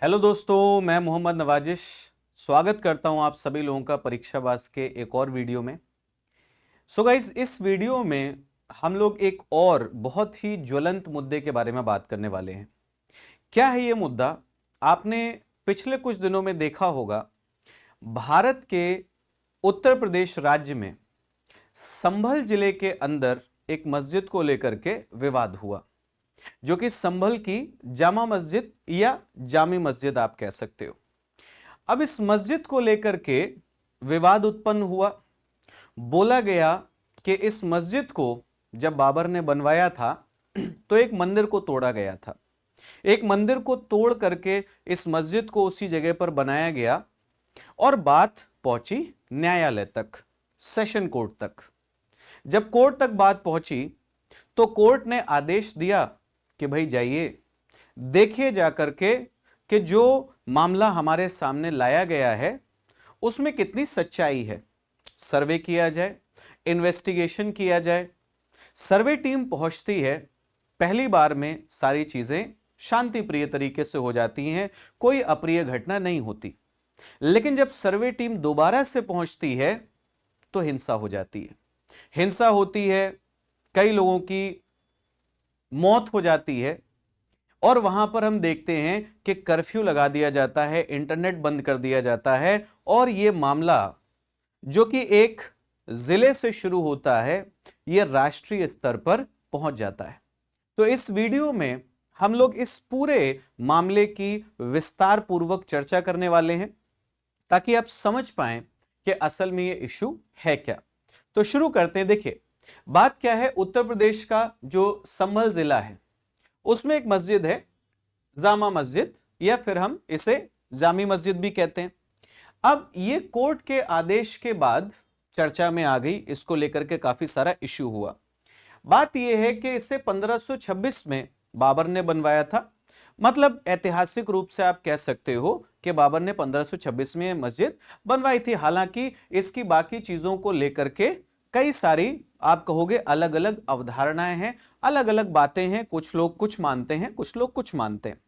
Hello दोस्तों, मैं मोहम्मद नवाजिश स्वागत करता हूं आप सभी लोगों का परीक्षावास के एक और वीडियो में। सो गाइस, इस वीडियो में हम लोग एक और बहुत ही ज्वलंत मुद्दे के बारे में बात करने वाले हैं। क्या है ये मुद्दा? आपने पिछले कुछ दिनों में देखा होगा, भारत के उत्तर प्रदेश राज्य में संभल जिले के अंदर एक मस्जिद को लेकर के विवाद हुआ, जो कि संभल की जामा मस्जिद या जामी मस्जिद आप कह सकते हो। अब इस मस्जिद को लेकर के विवाद उत्पन्न हुआ। बोला गया कि इस मस्जिद को जब बाबर ने बनवाया था तो एक मंदिर को तोड़ा गया था। एक मंदिर को तोड़ करके इस मस्जिद को उसी जगह पर बनाया गया और बात पहुंची न्यायालय तक, सेशन कोर्ट तक। जब कोर्ट तक बात पहुंची तो कोर्ट ने आदेश दिया कि भाई जाइए, देखिए जाकर के कि जो मामला हमारे सामने लाया गया है उसमें कितनी सच्चाई है। सर्वे किया जाए, इन्वेस्टिगेशन किया जाए। सर्वे टीम पहुंचती है, पहली बार में सारी चीजें शांति प्रिय तरीके से हो जाती हैं, कोई अप्रिय घटना नहीं होती। लेकिन जब सर्वे टीम दोबारा से पहुंचती है तो हिंसा हो जाती है। हिंसा होती है, कई लोगों की मौत हो जाती है और वहां पर हम देखते हैं कि कर्फ्यू लगा दिया जाता है, इंटरनेट बंद कर दिया जाता है और यह मामला जो कि एक जिले से शुरू होता है, यह राष्ट्रीय स्तर पर पहुंच जाता है। तो इस वीडियो में हम लोग इस पूरे मामले की विस्तार पूर्वक चर्चा करने वाले हैं ताकि आप समझ पाएं कि असल में यह इशू है क्या। तो शुरू करते हैं। देखिए, बात क्या है, उत्तर प्रदेश का जो संभल जिला है उसमें एक मस्जिद है, जामा मस्जिद, या फिर हम इसे जामी मस्जिद भी कहते हैं। अब ये कोर्ट के आदेश के बाद चर्चा में आ गई, इसको लेकर के काफी सारा इश्यू हुआ। बात यह है कि इसे 1526 में बाबर ने बनवाया था। मतलब ऐतिहासिक रूप से आप कह सकते हो कि बाबर ने 1526 में मस्जिद बनवाई थी। हालांकि इसकी बाकी चीजों को लेकर के कई सारी आप कहोगे अलग अलग अवधारणाएं हैं, अलग अलग बातें हैं। कुछ लोग कुछ मानते हैं, कुछ लोग कुछ मानते हैं।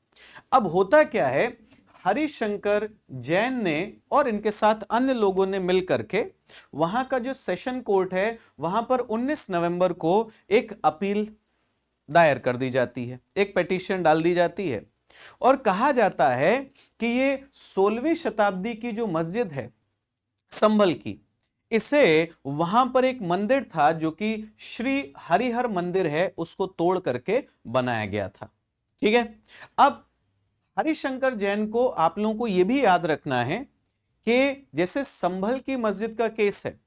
अब होता क्या है, हरिशंकर जैन ने और इनके साथ अन्य लोगों ने मिलकर के वहां का जो सेशन कोर्ट है वहां पर 19 नवंबर को एक अपील दायर कर दी जाती है, एक पिटीशन डाल दी जाती है और कहा जाता है कि ये 16वीं शताब्दी की जो मस्जिद है संभल की, इसे वहां पर एक मंदिर था जो कि श्री हरिहर मंदिर है, उसको तोड़ करके बनाया गया था। ठीक है। अब हरिशंकर जैन को आप लोगों को यह भी याद रखना है कि जैसे संभल की मस्जिद का केस है,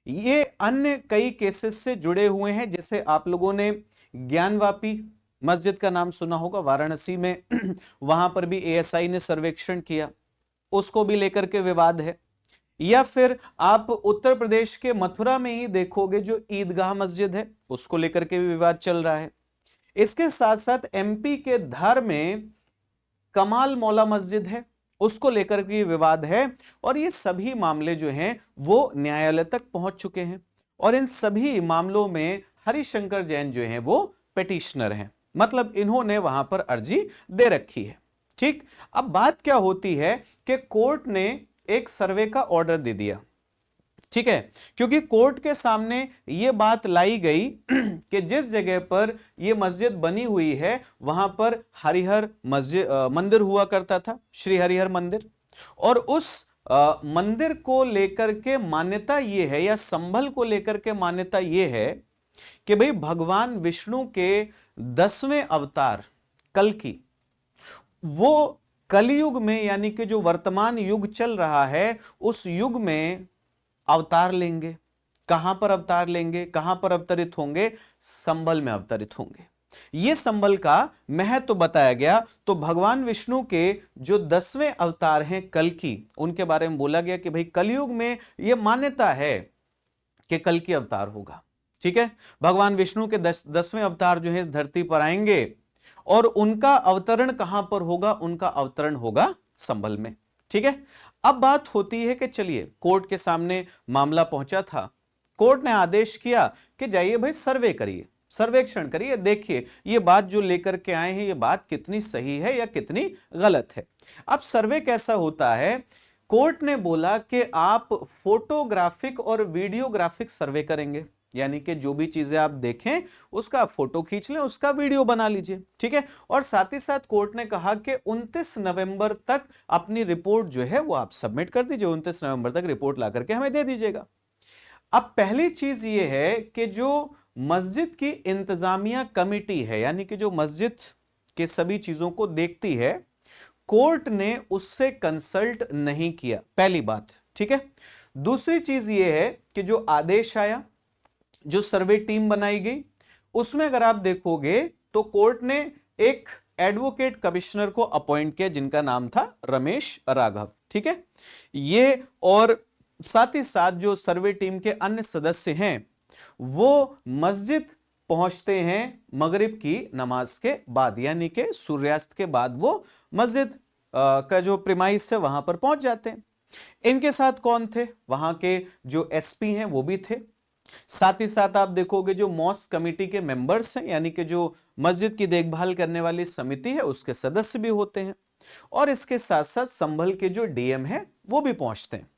ये अन्य कई केसेस से जुड़े हुए हैं। जैसे आप लोगों ने ज्ञानवापी मस्जिद का नाम सुना होगा, वाराणसी में वहां पर भी एएसआई ने सर्वेक्षण किया, उसको भी लेकर के विवाद है। या फिर आप उत्तर प्रदेश के मथुरा में ही देखोगे, जो ईदगाह मस्जिद है उसको लेकर के भी विवाद चल रहा है। इसके साथ साथ एमपी के धार में कमाल मौला मस्जिद है, उसको लेकर के विवाद है। और ये सभी मामले जो हैं वो न्यायालय तक पहुंच चुके हैं और इन सभी मामलों में हरिशंकर जैन जो हैं वो पिटिशनर हैं, मतलब इन्होंने वहां पर अर्जी दे रखी है। ठीक। अब बात क्या होती है कि कोर्ट ने एक सर्वे का ऑर्डर दे दिया। ठीक है, क्योंकि कोर्ट के सामने यह बात लाई गई कि जिस जगह पर यह मस्जिद बनी हुई है वहां पर हरिहर मस्जिद मंदिर हुआ करता था, श्री हरिहर मंदिर। और उस मंदिर को लेकर के मान्यता यह है, या संभल को लेकर के मान्यता यह है कि भाई भगवान विष्णु के 10वें अवतार कल्कि, वो कलयुग में, यानी कि जो वर्तमान युग चल रहा है उस युग में अवतार लेंगे। कहां पर अवतार लेंगे, कहां पर अवतरित होंगे? संभल में अवतरित होंगे। यह संभल का महत्व तो बताया गया। तो भगवान विष्णु के जो 10वें अवतार हैं कल्कि, उनके बारे में बोला गया कि भाई कलयुग में यह मान्यता है कि कल्कि अवतार होगा। ठीक है, भगवान विष्णु के 10वें अवतार जो है इस धरती पर आएंगे और उनका अवतरण कहां पर होगा? उनका अवतरण होगा संभल में। ठीक है। अब बात होती है कि चलिए, कोर्ट के सामने मामला पहुंचा था, कोर्ट ने आदेश किया कि जाइए भाई सर्वे करिए, सर्वेक्षण करिए, देखिए ये बात जो लेकर के आए हैं ये बात कितनी सही है या कितनी गलत है। अब सर्वे कैसा होता है, कोर्ट ने बोला कि आप फोटोग्राफिक और वीडियोग्राफिक सर्वे करेंगे, यानी कि जो भी चीजें आप देखें उसका फोटो खींच लें, उसका वीडियो बना लीजिए, ठीक है। और साथ ही साथ कोर्ट ने कहा कि 29 नवंबर तक अपनी रिपोर्ट जो है वो आप सबमिट कर दीजिए, 29 नवंबर तक रिपोर्ट ला करके हमें दे दीजिएगा। अब पहली चीज ये है कि जो मस्जिद की इंतजामिया कमेटी है, यानी कि जो मस्जिद के सभी चीजों को देखती है, कोर्ट ने उससे कंसल्ट नहीं किया, पहली बात, ठीक है। दूसरी चीज ये है कि जो आदेश आया, जो सर्वे टीम बनाई गई, उसमें अगर आप देखोगे तो कोर्ट ने एक एडवोकेट कमिश्नर को अपॉइंट किया जिनका नाम था रमेश राघव, ठीक है। ये और साथ ही साथ जो सर्वे टीम के अन्य सदस्य हैं वो मस्जिद पहुंचते हैं मगरिब की नमाज के बाद, यानी कि सूर्यास्त के बाद वो मस्जिद का जो प्रीमाइस है वहां पर पहुंच जाते हैं। इनके साथ कौन थे, वहां के जो एसपी हैं वो भी थे। साथ ही साथ आप देखोगे जो मॉस्क कमेटी के मेंबर्स हैं, यानी कि जो मस्जिद की देखभाल करने वाली समिति है उसके सदस्य भी होते हैं। और इसके साथ साथ संभल के जो डीएम है वो भी पहुंचते हैं,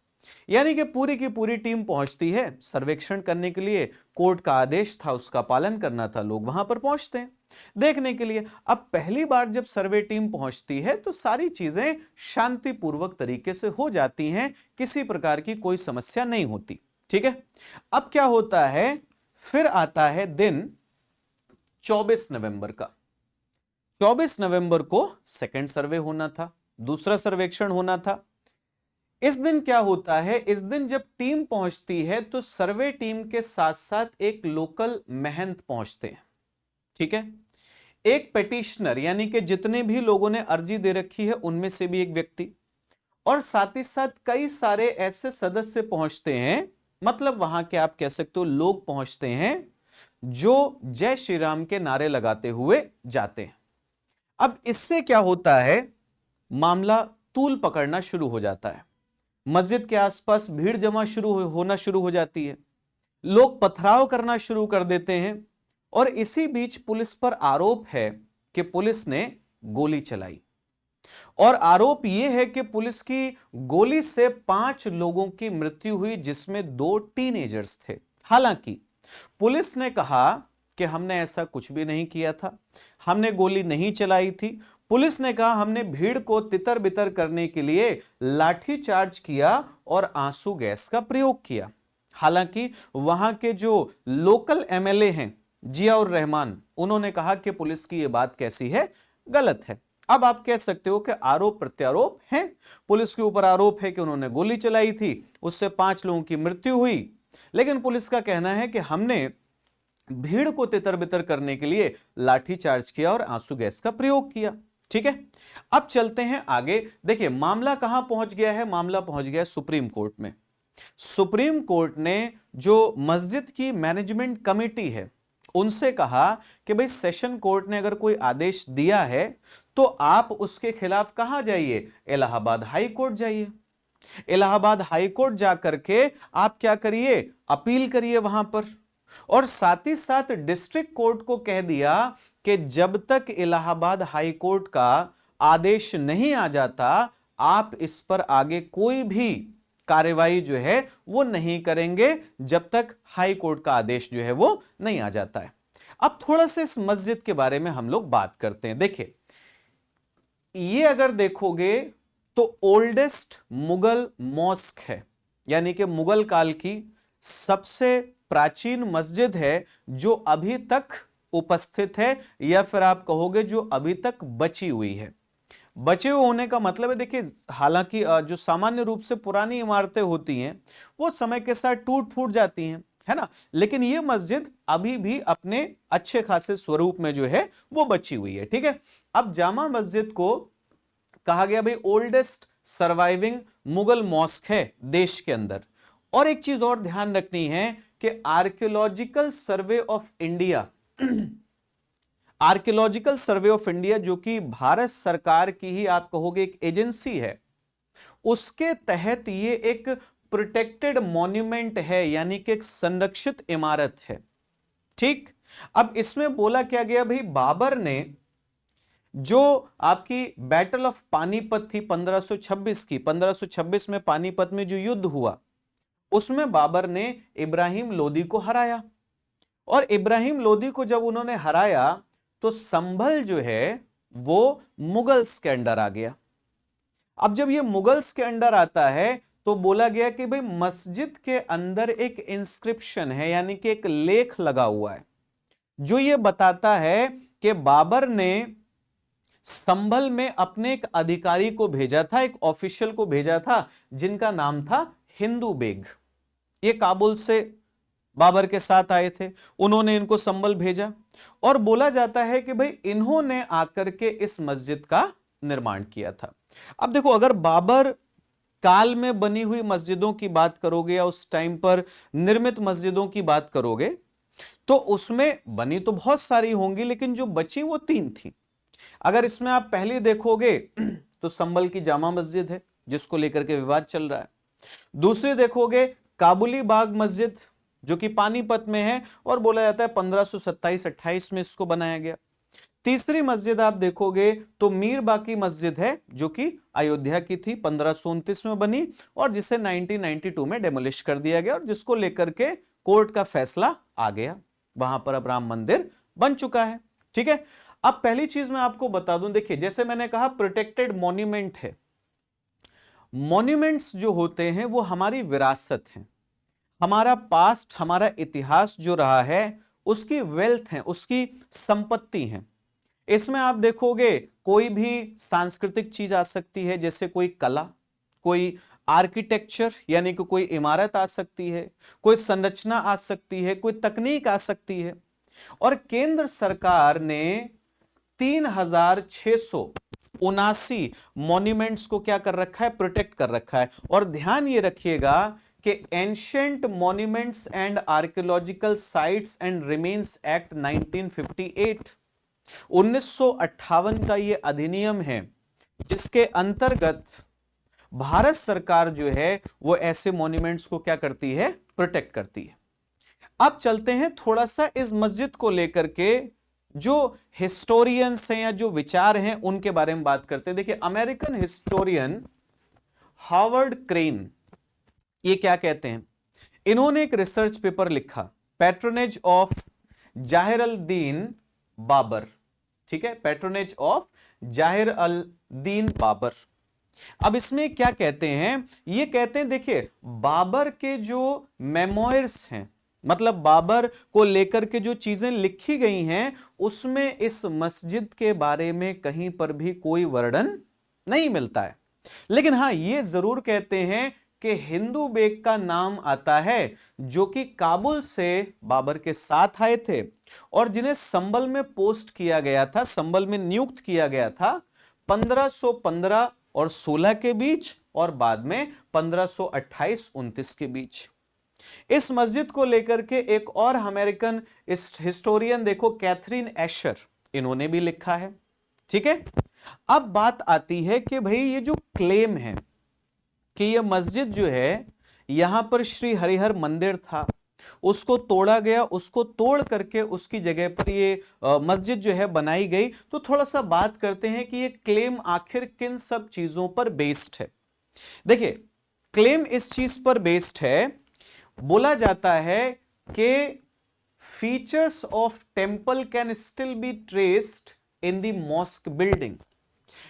यानी कि पूरी की पूरी टीम पहुंचती है सर्वेक्षण करने के लिए। कोर्ट का आदेश था, उसका पालन करना था, लोग वहां पर पहुंचते हैं देखने के लिए। अब पहली बार जब सर्वे टीम पहुंचती है तो सारी चीजें शांतिपूर्वक तरीके से हो जाती हैं, किसी प्रकार की कोई समस्या नहीं होती, ठीक है। अब क्या होता है, फिर आता है दिन 24 नवंबर का। 24 नवंबर को सेकंड सर्वे होना था, दूसरा सर्वेक्षण होना था। इस दिन क्या होता है, इस दिन जब टीम पहुंचती है तो सर्वे टीम के साथ साथ एक लोकल महंत पहुंचते हैं, ठीक है। एक पेटिशनर, यानी कि जितने भी लोगों ने अर्जी दे रखी है उनमें से भी एक व्यक्ति, और साथ ही साथ कई सारे ऐसे सदस्य पहुंचते हैं, मतलब वहां के आप कह सकते हो लोग पहुंचते हैं जो जय श्री राम के नारे लगाते हुए जाते हैं। अब इससे क्या होता है, मामला तूल पकड़ना शुरू हो जाता है, मस्जिद के आसपास भीड़ जमा होना शुरू हो जाती है, लोग पथराव करना शुरू कर देते हैं। और इसी बीच पुलिस पर आरोप है कि पुलिस ने गोली चलाई, और आरोप यह है कि पुलिस की गोली से 5 लोगों की मृत्यु हुई, जिसमें 2 टीनेजर्स थे। हालांकि पुलिस ने कहा कि हमने ऐसा कुछ भी नहीं किया था, हमने गोली नहीं चलाई थी। पुलिस ने कहा हमने भीड़ को तितर बितर करने के लिए लाठी चार्ज किया और आंसू गैस का प्रयोग किया। हालांकि वहां के जो लोकल एमएलए हैं जियाउर रहमान, उन्होंने कहा कि पुलिस की यह बात कैसी है, गलत है। अब आप कह सकते हो कि आरोप प्रत्यारोप हैं, पुलिस के ऊपर आरोप है कि उन्होंने गोली चलाई थी, उससे 5 लोगों की मृत्यु हुई, लेकिन पुलिस का कहना है कि हमने भीड़ को तितर बितर करने के लिए लाठी चार्ज किया और आंसू गैस का प्रयोग किया, ठीक है। अब चलते हैं आगे। देखिए मामला कहां पहुंच गया है, मामला पहुंच गया है सुप्रीम कोर्ट में। सुप्रीम कोर्ट ने जो मस्जिद की मैनेजमेंट कमेटी है उनसे कहा कि भाई सेशन कोर्ट ने अगर कोई आदेश दिया है तो आप उसके खिलाफ कहां जाइए, इलाहाबाद हाई कोर्ट जाइए। इलाहाबाद हाई कोर्ट जाकर के आप क्या करिए, अपील करिए वहां पर। और साथ ही साथ डिस्ट्रिक्ट कोर्ट को कह दिया कि जब तक इलाहाबाद हाई कोर्ट का आदेश नहीं आ जाता आप इस पर आगे कोई भी कार्रवाई जो है वो नहीं करेंगे, जब तक हाई कोर्ट का आदेश जो है वो नहीं आ जाता है। अब थोड़ा सा इस मस्जिद के बारे में हम लोग बात करते हैं। देखिए ये अगर देखोगे तो ओल्डेस्ट मुगल मॉस्क है, यानी कि मुगल काल की सबसे प्राचीन मस्जिद है जो अभी तक उपस्थित है, या फिर आप कहोगे जो अभी तक बची हुई है। बचे हुए होने का मतलब है, देखिए हालांकि जो सामान्य रूप से पुरानी इमारतें होती हैं वो समय के साथ टूट फूट जाती हैं, है ना, लेकिन ये मस्जिद अभी भी अपने अच्छे खासे स्वरूप में जो है वो बची हुई है, ठीक है। अब जामा मस्जिद को कहा गया भाई ओल्डेस्ट सर्वाइविंग मुगल मॉस्क है देश के अंदर। और एक चीज और ध्यान रखनी है कि archaeological survey of India, archaeological survey of India जो कि भारत सरकार की ही आप कहोगे एक एजेंसी है, उसके तहत ये एक प्रोटेक्टेड मॉन्यूमेंट है, यानी कि एक संरक्षित इमारत है, ठीक। अब इसमें बोला क्या गया भाई, बाबर ने जो आपकी बैटल ऑफ पानीपत थी 1526 की, 1526 में पानीपत में जो युद्ध हुआ उसमें बाबर ने इब्राहिम लोदी को हराया। और इब्राहिम लोदी को जब उन्होंने हराया तो संभल जो है वो मुगल्स के अंडर आ गया। अब जब ये मुगल्स के अंडर आता है तो बोला गया कि भाई मस्जिद के अंदर एक इंस्क्रिप्शन है, यानी कि एक लेख लगा हुआ है जो ये बताता है कि बाबर ने संभल में अपने एक अधिकारी को भेजा था, एक ऑफिशियल को भेजा था जिनका नाम था हिंदू बेग। ये काबुल से बाबर के साथ आए थे, उन्होंने इनको संभल भेजा और बोला जाता है कि भाई इन्होंने आकर के इस मस्जिद का निर्माण किया था। अब देखो, अगर बाबर काल में बनी हुई मस्जिदों की बात करोगे या उस टाइम पर निर्मित मस्जिदों की बात करोगे तो उसमें बनी तो बहुत सारी होंगी, लेकिन जो बची वो 3 थी। अगर इसमें आप पहली देखोगे तो संभल की जामा मस्जिद है जिसको लेकर के विवाद चल रहा है। दूसरी देखोगे काबुली बाग मस्जिद जो कि पानीपत में है और बोला जाता है 1527-28 में इसको बनाया गया। तीसरी मस्जिद आप देखोगे तो मीर बाकी मस्जिद है जो कि अयोध्या की थी, 1529 में बनी और जिसे 1992 में डेमोलिश कर दिया गया और जिसको लेकर के कोर्ट का फैसला आ गया। वहां पर अब राम मंदिर बन चुका है। ठीक है, अब पहली चीज मैं आपको बता दूं, देखिए जैसे मैंने कहा प्रोटेक्टेड मॉन्यूमेंट है। मॉन्यूमेंट्स जो होते हैं वो हमारी विरासत है, हमारा पास्ट, हमारा इतिहास जो रहा है उसकी वेल्थ है, उसकी संपत्ति है। इसमें आप देखोगे कोई भी सांस्कृतिक चीज आ सकती है, जैसे कोई कला, कोई आर्किटेक्चर यानी कि कोई इमारत आ सकती है, कोई संरचना आ सकती है, कोई तकनीक आ सकती है। और केंद्र सरकार ने 3679 मॉन्यूमेंट्स को क्या कर रखा है, प्रोटेक्ट कर रखा है। और ध्यान ये रखिएगा कि ancient monuments and archaeological sites and remains act 1958, 1958 का ये अधिनियम है जिसके अंतर्गत भारत सरकार जो है वो ऐसे मॉन्यूमेंट्स को क्या करती है, प्रोटेक्ट करती है। अब चलते हैं थोड़ा सा इस मस्जिद को लेकर के जो हिस्टोरियंस हैं या जो विचार हैं उनके बारे में बात करते हैं। देखिए अमेरिकन हिस्टोरियन हावर्ड क्रेन ये क्या कहते हैं, इन्होंने एक रिसर्च पेपर लिखा, पैट्रोनेज ऑफ जाहिर अल दीन बाबर। ठीक है, पैट्रोनेज ऑफ जाहिर अल दीन बाबर। अब इसमें क्या कहते हैं, ये कहते हैं देखिए बाबर के जो मेमोयर्स हैं, मतलब बाबर को लेकर के जो चीजें लिखी गई हैं उसमें इस मस्जिद के बारे में कहीं पर भी कोई वर्णन नहीं मिलता है। लेकिन हां ये जरूर कहते हैं कि हिंदू बेग का नाम आता है जो कि काबुल से बाबर के साथ आए थे और जिन्हें संभल में पोस्ट किया गया था, संभल में नियुक्त किया गया था 1515 और 16 के बीच और बाद में 1528-29 के बीच। इस मस्जिद को लेकर के एक और अमेरिकन हिस्टोरियन देखो कैथरीन एशर, इन्होंने भी लिखा है। ठीक है, अब बात आती है कि भाई ये जो क्लेम है कि ये मस्जिद जो है यहां पर श्री हरिहर मंदिर था उसको तोड़ा गया, उसको तोड़ करके उसकी जगह पर ये मस्जिद जो है बनाई गई, तो थोड़ा सा बात करते हैं कि ये क्लेम आखिर किन सब चीजों पर बेस्ड है। देखिए क्लेम इस चीज पर बेस्ड है, बोला जाता है कि features of temple can still be traced in the mosque building.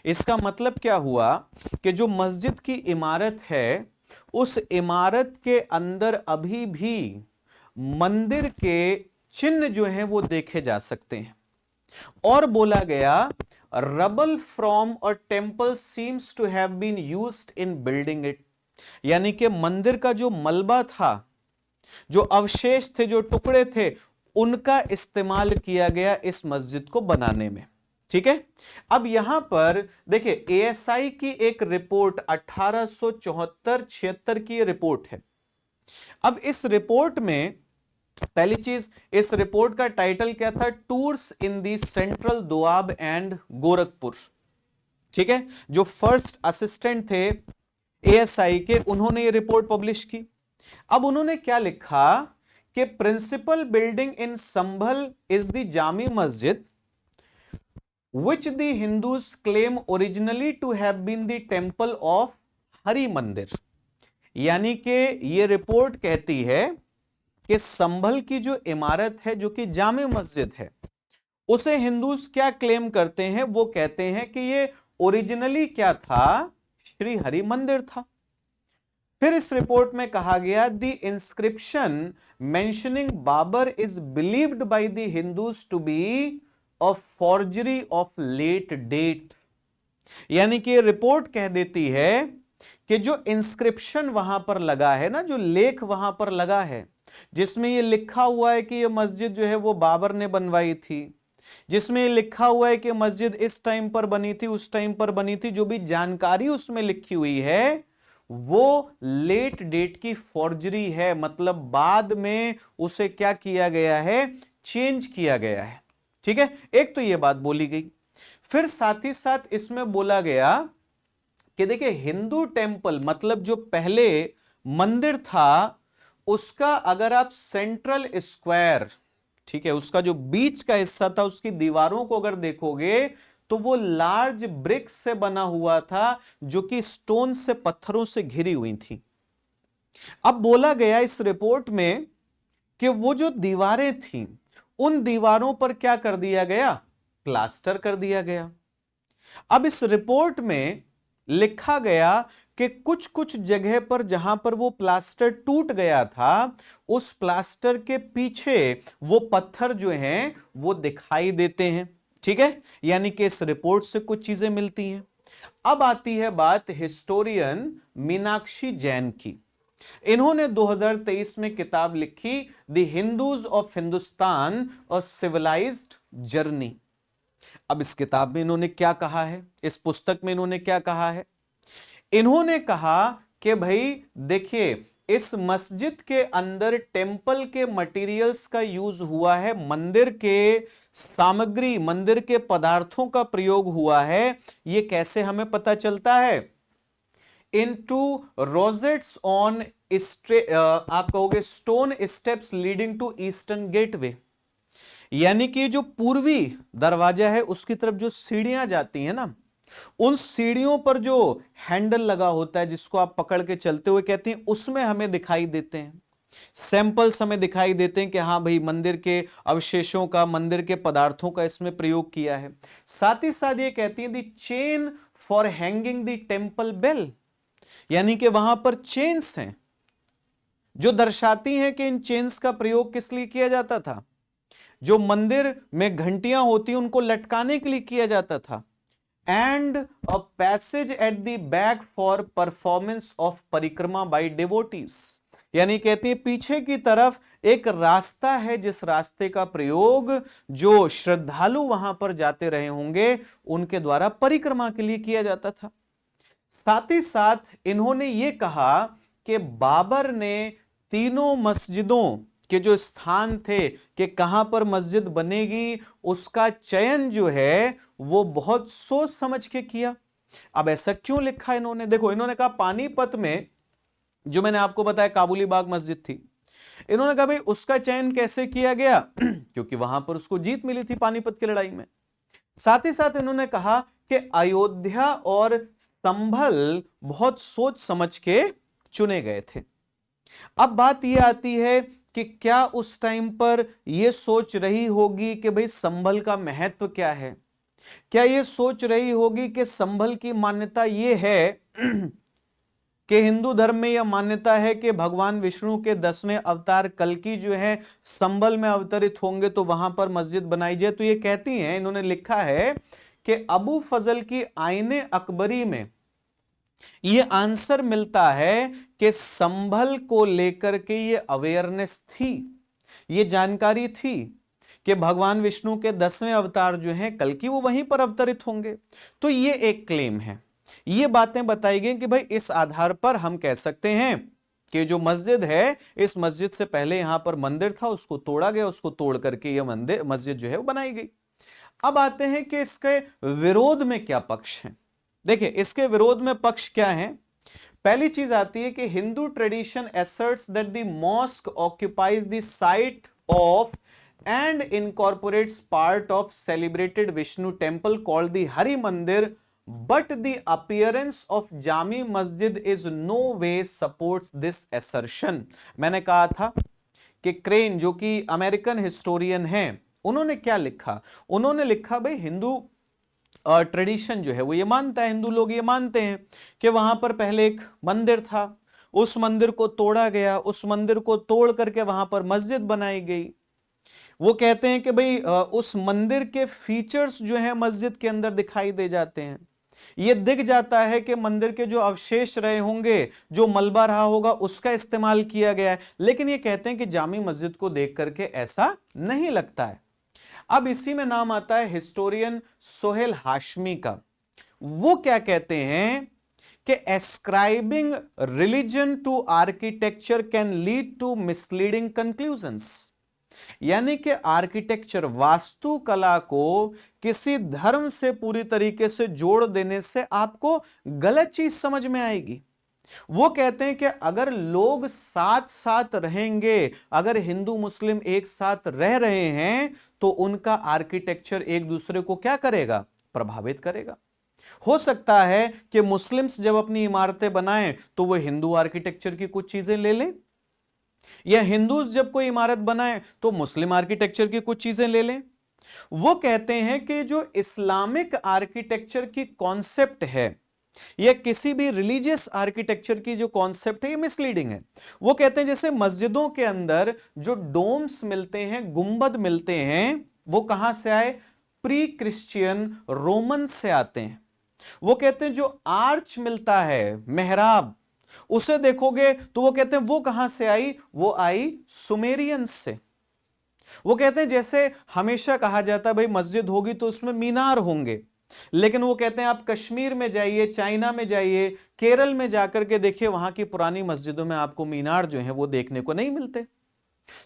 इसका मतलब क्या हुआ कि जो मस्जिद की इमारत है उस इमारत के अंदर अभी भी मंदिर के चिन्ह जो हैं वो देखे जा सकते हैं। और बोला गया rubble from a temple seems to have been used in building it, यानी कि मंदिर का जो मलबा था, जो अवशेष थे, जो टुकड़े थे, उनका इस्तेमाल किया गया इस मस्जिद को बनाने में। ठीक है, अब यहां पर देखिए एएसआई की एक रिपोर्ट 1874-76 की रिपोर्ट है। अब इस रिपोर्ट में पहली चीज, इस रिपोर्ट का टाइटल क्या था, tours in the central Doab and Gorakhpur. ठीक है, जो फर्स्ट असिस्टेंट थे एएसआई के, उन्होंने ये रिपोर्ट पब्लिश की। अब उन्होंने क्या लिखा कि principal building in Sambhal is the Jami Masjid which the Hindus claim originally to have been the temple of Hari मंदिर। यानी कि ये रिपोर्ट कहती है कि संभल की जो इमारत है जो कि जामे मस्जिद है, उसे हिंदूज क्या क्लेम करते हैं, वो कहते हैं कि ये ओरिजिनली क्या था, श्री हरि मंदिर था। फिर इस रिपोर्ट में कहा गया the inscription mentioning Babur is believed by the Hindus to be a forgery of late date. यानी कि रिपोर्ट कह देती है कि जो इंस्क्रिप्शन वहां पर लगा है ना, जो लेख वहां पर लगा है जिसमें ये लिखा हुआ है कि ये मस्जिद जो है वो बाबर ने बनवाई थी, जिसमें ये लिखा हुआ है कि मस्जिद इस टाइम पर बनी थी, उस टाइम पर बनी थी, जो भी जानकारी उसमें लिखी हुई है वो लेट डेट की फॉर्जरी है। मतलब बाद में उसे क्या किया गया है, चेंज किया गया है। ठीक है, एक तो ये बात बोली गई। फिर साथ ही साथ इसमें बोला गया कि देखिए हिंदू टेम्पल मतलब जो पहले मंदिर था उसका अगर आप सेंट्रल स्क्वायर, ठीक है, उसका जो बीच का हिस्सा था उसकी दीवारों को अगर देखोगे तो वो लार्ज ब्रिक्स से बना हुआ था जो कि स्टोन से, पत्थरों से घिरी हुई थी। अब बोला गया इस रिपोर्ट में कि वो जो दीवारें थीं उन दीवारों पर क्या कर दिया गया, प्लास्टर कर दिया गया। अब इस रिपोर्ट में लिखा गया कि कुछ कुछ जगह पर जहां पर वो प्लास्टर टूट गया था उस प्लास्टर के पीछे वो पत्थर जो हैं वो दिखाई देते हैं। ठीक है, यानी कि इस रिपोर्ट से कुछ चीजें मिलती हैं। अब आती है बात हिस्टोरियन मीनाक्षी जैन की। इन्होंने 2023 में किताब लिखी the Hindus of Hindustan a civilised journey. अब इस किताब में इन्होंने क्या कहा है, इस पुस्तक में इन्होंने क्या कहा है, इन्होंने कहा कि भाई देखिए इस मस्जिद के अंदर टेंपल के मटेरियल्स का यूज हुआ है, मंदिर के सामग्री, मंदिर के पदार्थों का प्रयोग हुआ है। ये कैसे हमें पता चलता है, इनटू रोजेट्स ऑन आप कहोगे stone steps leading to eastern gateway. यानी कि जो पूर्वी दरवाजा है उसकी तरफ जो सीढ़ियां जाती हैं ना, उन सीढ़ियों पर जो हैंडल लगा होता है जिसको आप पकड़ के चलते हुए कहते हैं, उसमें हमें दिखाई देते हैं सैंपल्स, हमें दिखाई देते हैं कि हाँ भाई मंदिर के अवशेषों का, मंदिर के पदार्थों का इसमें प्रयोग किया है। साथ ही साथ ये कहती है the chain for hanging the temple bell, यानी कि वहां पर चेन्स हैं जो दर्शाती हैं कि इन चेन्स का प्रयोग किस लिए किया जाता था, जो मंदिर में घंटियां होती उनको लटकाने के लिए किया जाता था। And a passage at the back for performance of परिक्रमा बाय डिवोटीज, यानी कहते हैं पीछे की तरफ एक रास्ता है जिस रास्ते का प्रयोग जो श्रद्धालु वहां पर जाते रहे होंगे उनके द्वारा परिक्रमा के लिए किया जाता था। साथ ही साथ इन्होंने ये कहा कि बाबर ने तीनों मस्जिदों के जो स्थान थे कि कहां पर मस्जिद बनेगी उसका चयन जो है वो बहुत सोच समझ के किया। अब ऐसा क्यों लिखा इन्होंने, देखो इन्होंने कहा पानीपत में जो मैंने आपको बताया काबुली बाग मस्जिद थी, इन्होंने कहा भाई उसका चयन कैसे किया गया क्योंकि वहां पर उसको जीत मिली थी पानीपत की लड़ाई में। साथ ही साथ इन्होंने कहा कि अयोध्या और संभल बहुत सोच समझ के चुने गए थे। अब बात यह आती है कि क्या उस टाइम पर यह सोच रही होगी कि भाई संभल का महत्व क्या है, क्या यह सोच रही होगी कि संभल की मान्यता यह है कि हिंदू धर्म में यह मान्यता है कि भगवान विष्णु के 10वें अवतार कल्कि जो है संभल में अवतरित होंगे तो वहां पर मस्जिद बनाई जाए। तो ये कहती हैं, इन्होंने लिखा है कि अबू फजल की आईने अकबरी में यह आंसर मिलता है कि संभल को लेकर के ये अवेयरनेस थी, ये जानकारी थी कि भगवान विष्णु के 10वें अवतार जो हैं कल्कि वो वहीं पर अवतरित होंगे। तो ये एक क्लेम है, ये बातें बताई गई कि भाई इस आधार पर हम कह सकते हैं कि जो मस्जिद है इस मस्जिद से पहले यहां पर मंदिर था, उसको तोड़ा गया, उसको तोड़ करके यह मंदिर मस्जिद जो है वो बनाई गई। अब आते हैं कि इसके विरोध में क्या पक्ष है। देखिए इसके विरोध में पक्ष क्या है। पहली चीज आती है कि Hindu tradition asserts that the mosque occupies the site of and incorporates part of celebrated Vishnu temple called the Hari Mandir, but the appearance of Jami Masjid is no way supports this assertion. मैंने कहा था कि crane जो कि American historian हैं, उन्होंने क्या लिखा, उन्होंने लिखा भाई हिंदू ट्रेडिशन जो है वो ये मानता है, हिंदू लोग ये मानते हैं कि वहां पर पहले एक मंदिर था, उस मंदिर को तोड़ा गया, उस मंदिर को तोड़ करके वहां पर मस्जिद बनाई गई। वो कहते हैं कि भाई उस मंदिर के फीचर्स जो है मस्जिद के अंदर दिखाई दे जाते हैं, ये दिख जाता है कि मंदिर के जो अवशेष रहे होंगे, जो मलबा रहा होगा, उसका इस्तेमाल किया गया है। लेकिन ये कहते हैं कि जामी मस्जिद को देख करके ऐसा नहीं लगता है। अब इसी में नाम आता है हिस्टोरियन सोहेल हाशमी का। वो क्या कहते हैं कि ascribing religion to architecture can lead to misleading conclusions, यानी कि आर्किटेक्चर, वास्तुकला को किसी धर्म से पूरी तरीके से जोड़ देने से आपको गलत चीज समझ में आएगी। वो कहते हैं कि अगर लोग साथ साथ रहेंगे, अगर हिंदू मुस्लिम एक साथ रह रहे हैं, तो उनका आर्किटेक्चर एक दूसरे को क्या करेगा, प्रभावित करेगा। हो सकता है कि मुस्लिम्स जब अपनी इमारतें बनाएं तो वो हिंदू आर्किटेक्चर की कुछ चीजें ले लें, या हिंदूज जब कोई इमारत बनाए तो मुस्लिम आर्किटेक्चर की कुछ चीजें ले लें। वो कहते हैं कि जो इस्लामिक आर्किटेक्चर की कॉन्सेप्ट है या किसी भी रिलीजियस आर्किटेक्चर की जो कॉन्सेप्ट है, ये मिसलीडिंग है। वो कहते हैं जैसे मस्जिदों के अंदर जो डोम्स मिलते हैं, गुंबद मिलते हैं, वो कहां से आए, प्री क्रिश्चियन रोमन से आते हैं। वो कहते हैं जो आर्च मिलता है, मेहराब, उसे देखोगे तो वो कहते हैं वो कहां से आई, वो आई सुमेरियंस से। वो कहते हैं जैसे हमेशा कहा जाता है भाई मस्जिद होगी तो उसमें मीनार होंगे, लेकिन वो कहते हैं आप कश्मीर में जाइए, चाइना में जाइए, केरल में जाकर के देखिए, वहां की पुरानी मस्जिदों में आपको मीनार जो है वो देखने को नहीं मिलते।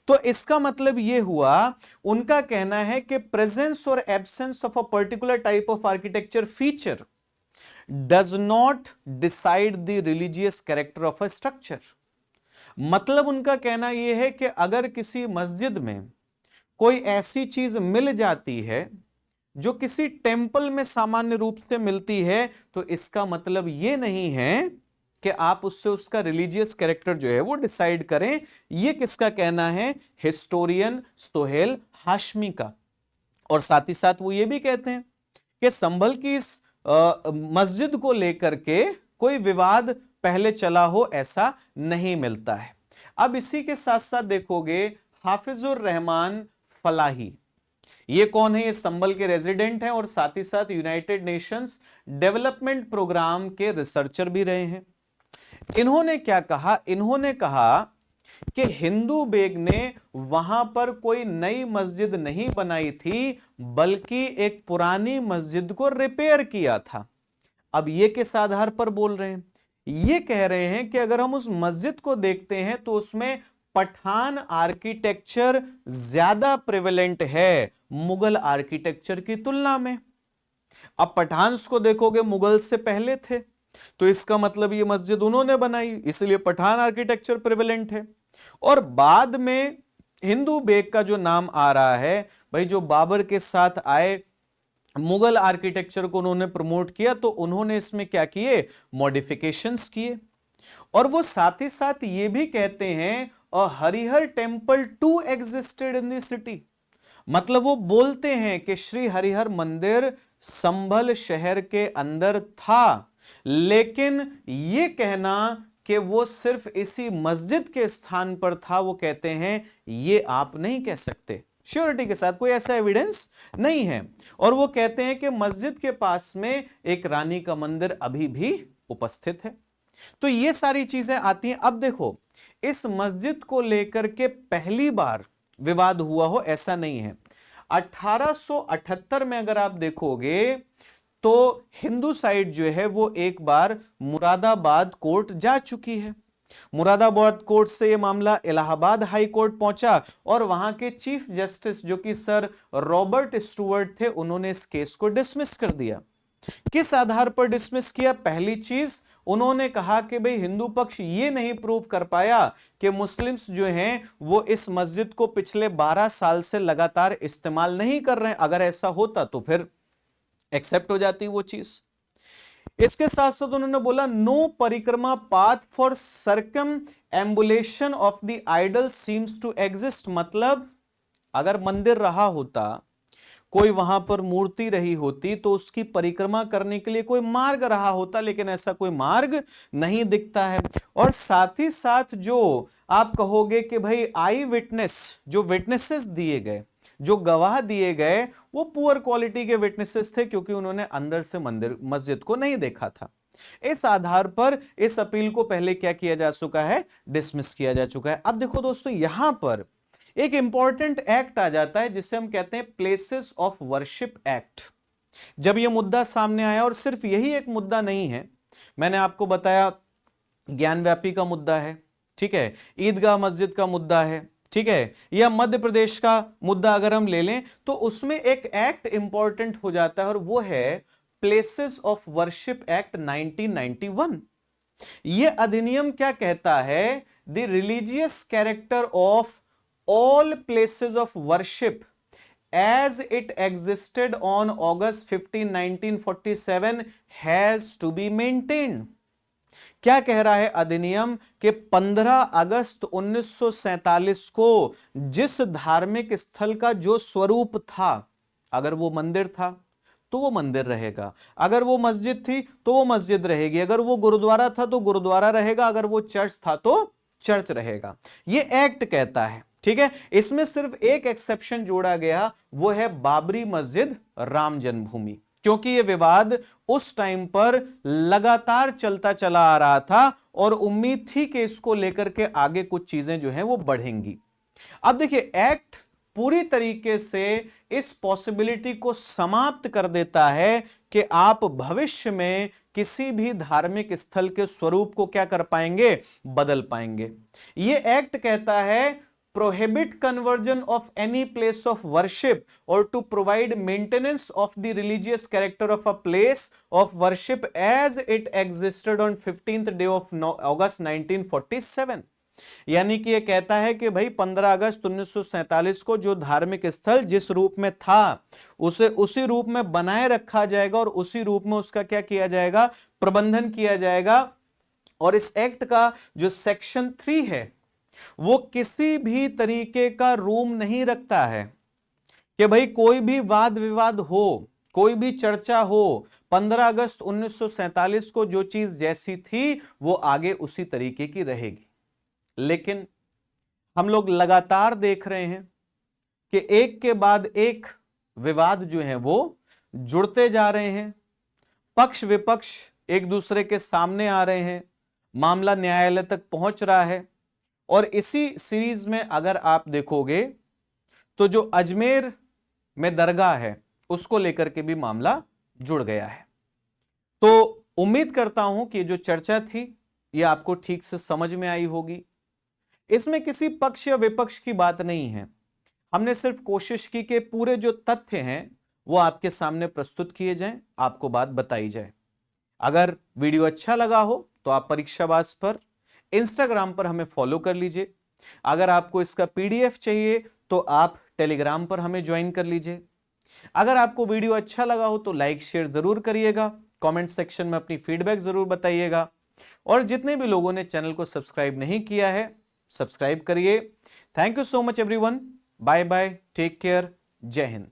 तो इसका मतलब यह हुआ, उनका कहना है कि प्रेजेंस और absence of a particular type of architecture feature does not decide the religious character of a structure। मतलब उनका कहना यह है कि अगर किसी मस्जिद में कोई ऐसी चीज मिल जाती है जो किसी टेंपल में सामान्य रूप से मिलती है, तो इसका मतलब यह नहीं है कि आप उससे उसका रिलीजियस कैरेक्टर जो है वो डिसाइड करें। यह किसका कहना है, हिस्टोरियन सोहेल हाशमी का। और साथ ही साथ वो ये भी कहते हैं कि संभल की इस मस्जिद को लेकर के कोई विवाद पहले चला हो, ऐसा नहीं मिलता है। अब इसी के साथ साथ देखोगे हाफिजुर रहमान फलाही, ये कौन है, ये संभल के रेजिडेंट हैं और साथ ही साथ यूनाइटेड नेशंस डेवलपमेंट प्रोग्राम के रिसर्चर भी रहे हैं। इन्होंने क्या कहा, इन्होंने कहा कि हिंदू बेग ने वहां पर कोई नई मस्जिद नहीं बनाई थी, बल्कि एक पुरानी मस्जिद को रिपेयर किया था। अब ये किस आधार पर बोल रहे हैं, ये कह रहे हैं कि अगर हम उस मस्जिद को देखते हैं तो उसमें पठान आर्किटेक्चर ज्यादा प्रिवेलेंट है मुगल आर्किटेक्चर की तुलना में। अब पठान्स को देखोगे मुगल से पहले थे, तो इसका मतलब ये मस्जिद उन्होंने बनाई, इसलिए पठान आर्किटेक्चर प्रिवेलेंट है। और बाद में हिंदू बेग का जो नाम आ रहा है, भाई जो बाबर के साथ आए, मुगल आर्किटेक्चर को उन्होंने प्रमोट किया, तो उन्होंने इसमें क्या किए, मॉडिफिकेशंस किए। और वो साथ ही साथ ये भी कहते हैं Harihar temple to existed in the city, मतलब वो बोलते हैं कि श्री हरिहर मंदिर संभल शहर के अंदर था, लेकिन ये कहना कि वो सिर्फ इसी मस्जिद के स्थान पर था, वो कहते हैं ये आप नहीं कह सकते श्योरिटी के साथ, कोई ऐसा एविडेंस नहीं है। और वो कहते हैं कि मस्जिद के पास में एक रानी का मंदिर अभी भी उपस्थित है। तो ये सारी चीजें आती हैं। अब देखो, इस मस्जिद को लेकर के पहली बार विवाद हुआ हो ऐसा नहीं है। 1878 में अगर आप देखोगे तो हिंदू साइड जो है वो एक बार मुरादाबाद कोर्ट जा चुकी है। मुरादाबाद कोर्ट से यह मामला इलाहाबाद हाई कोर्ट पहुंचा और वहां के चीफ जस्टिस जो कि सर रॉबर्ट स्टुअर्ट थे, उन्होंने इस केस को डिसमिस कर दिया। किस आधार पर डिसमिस किया? पहली चीज, उन्होंने कहा कि भाई हिंदू पक्ष ये नहीं प्रूव कर पाया कि मुस्लिम्स जो हैं वो इस मस्जिद को पिछले 12 साल से लगातार इस्तेमाल नहीं कर रहे हैं। अगर ऐसा होता तो फिर एक्सेप्ट हो जाती वो चीज। इसके साथ साथ उन्होंने बोला no parikrama path for circumambulation of the idol seems to exist. मतलब अगर मंदिर रहा होता, कोई वहां पर मूर्ति रही होती, तो उसकी परिक्रमा करने के लिए कोई मार्ग रहा होता, लेकिन ऐसा कोई मार्ग नहीं दिखता है। और साथ ही साथ जो आप कहोगे कि भाई आई विटनेस, जो विटनेसेस दिए गए, जो गवाह दिए गए, वो पुअर क्वालिटी के विटनेसेस थे, क्योंकि उन्होंने अंदर से मंदिर मस्जिद को नहीं देखा था। इस आधार पर इस अपील को पहले क्या किया जा चुका है? डिसमिस किया जा चुका है। अब देखो दोस्तों, यहां पर एक इंपॉर्टेंट एक्ट आ जाता है जिसे हम कहते हैं प्लेसेस ऑफ वर्शिप एक्ट। जब यह मुद्दा सामने आया, और सिर्फ यही एक मुद्दा नहीं है, मैंने आपको बताया ज्ञानव्यापी का मुद्दा है, ठीक है, ईदगाह मस्जिद का मुद्दा है, ठीक है, या मध्य प्रदेश का मुद्दा अगर हम ले लें, तो उसमें एक एक्ट इंपॉर्टेंट हो जाता है, और वो है प्लेसेस ऑफ वर्शिप एक्ट 1991। यह अधिनियम क्या कहता है? The religious character of all places of worship as it existed on August 15, 1947 has to be maintained। क्या कह रहा है अधिनियम? कि 15 अगस्त 1947 को जिस धार्मिक स्थल का जो स्वरूप था, अगर वो मंदिर था तो वो मंदिर रहेगा, अगर वो मस्जिद थी तो वो मस्जिद रहेगी, अगर वो गुरुद्वारा था तो गुरुद्वारा रहेगा, अगर वो चर्च था तो चर्च रहेगा। ये एक्ट कहता है, ठीक है। इसमें सिर्फ एक एक्सेप्शन जोड़ा गया, वो है बाबरी मस्जिद राम जन्मभूमि, क्योंकि यह विवाद उस टाइम पर लगातार चलता चला आ रहा था और उम्मीद थी कि इसको लेकर के आगे कुछ चीजें जो हैं वो बढ़ेंगी। अब देखिए, एक्ट पूरी तरीके से इस पॉसिबिलिटी को समाप्त कर देता है कि आप भविष्य में किसी भी धार्मिक स्थल के स्वरूप को क्या कर पाएंगे? बदल पाएंगे। यह एक्ट कहता है prohibit conversion of any place of worship or to provide maintenance of the religious character of a place of worship as it existed on 15th day of August 1947। यानी कि यह कहता है कि भाई 15 अगस्त 1947 को जो धार्मिक स्थल जिस रूप में था, उसे उसी रूप में बनाए रखा जाएगा और उसी रूप में उसका क्या किया जाएगा? प्रबंधन किया जाएगा। और इस एक्ट का जो सेक्शन 3 है, वो किसी भी तरीके का रूम नहीं रखता है कि भाई कोई भी वाद विवाद हो, कोई भी चर्चा हो, 15 अगस्त 1947 को जो चीज जैसी थी वो आगे उसी तरीके की रहेगी। लेकिन हम लोग लगातार देख रहे हैं कि एक के बाद एक विवाद जो है वो जुड़ते जा रहे हैं, पक्ष विपक्ष एक दूसरे के सामने आ रहे हैं, मामला न्यायालय तक पहुंच रहा है। और इसी सीरीज में अगर आप देखोगे तो जो अजमेर में दरगाह है उसको लेकर के भी मामला जुड़ गया है। तो उम्मीद करता हूं कि जो चर्चा थी ये आपको ठीक से समझ में आई होगी। इसमें किसी पक्ष या विपक्ष की बात नहीं है, हमने सिर्फ कोशिश की कि पूरे जो तथ्य हैं वो आपके सामने प्रस्तुत किए जाएं, आपको बात बताई जाए। अगर वीडियो अच्छा लगा हो तो आप परीक्षावास पर इंस्टाग्राम पर हमें फॉलो कर लीजिए। अगर आपको इसका पीडीएफ चाहिए तो आप टेलीग्राम पर हमें ज्वाइन कर लीजिए। अगर आपको वीडियो अच्छा लगा हो तो लाइक शेयर जरूर करिएगा, कमेंट सेक्शन में अपनी फीडबैक जरूर बताइएगा। और जितने भी लोगों ने चैनल को सब्सक्राइब नहीं किया है, सब्सक्राइब करिए। Thank you so much everyone, bye bye, take care, जय हिंद।